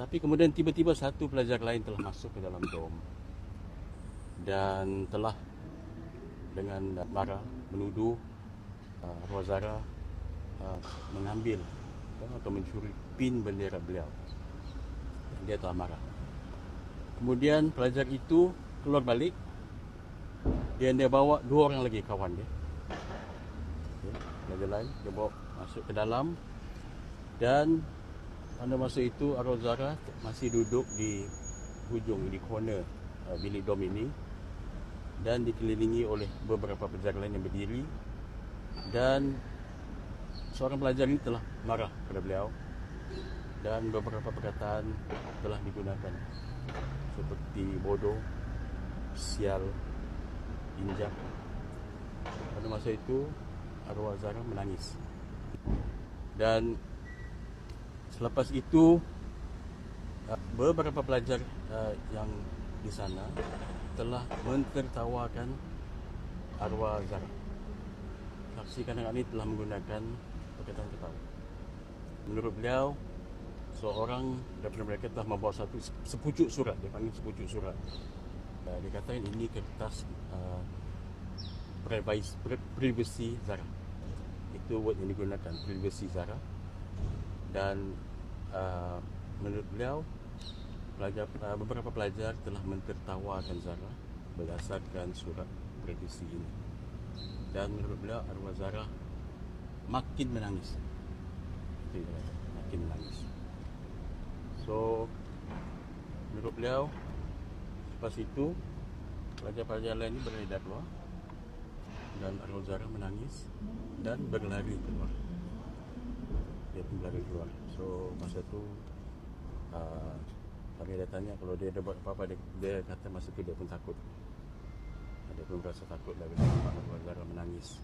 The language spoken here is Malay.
Tapi kemudian tiba-tiba satu pelajar lain telah masuk ke dalam dom dan telah dengan marah menuduh arwah Zara mengambil atau mencuri pin bendera beliau. Dia telah marah. Kemudian pelajar itu keluar balik dan dia bawa dua orang lagi kawan dia. Pelajar lain dia bawa masuk ke dalam, dan pada masa itu arwah Zara masih duduk di hujung, di corner bilik dom ini, dan dikelilingi oleh beberapa pelajar lain yang berdiri, dan seorang pelajar ini telah marah kepada beliau dan beberapa perkataan telah digunakan seperti bodoh, sial, injak. Pada masa itu arwah Zara menangis, dan selepas itu beberapa pelajar yang di sana telah mentertawakan arwah Zara. Saksi kanak-kanak ini telah menggunakan perkataan ketawa. Menurut beliau, seorang daripada mereka telah membawa satu sepucuk surat. Dia panggil sepucuk surat. Dia katakan ini kertas privasi Zara. Itu word yang digunakan, privasi Zara. Dan menurut beliau, beberapa pelajar telah mentertawakan Zara berdasarkan surat privasi ini. Dan menurut beliau, arwah Zara makin menangis. Makin menangis. So, menurut beliau, lepas itu pelajar-pelajar lain ini beredar keluar, dan arwah Zara menangis dan berlari keluar. Dia pun berlari keluar. So, masa tu kami dia tanya kalau dia ada buat apa-apa, dia kata masa tu dia pun takut. Dia pun rasa takut dari arwah Zara menangis.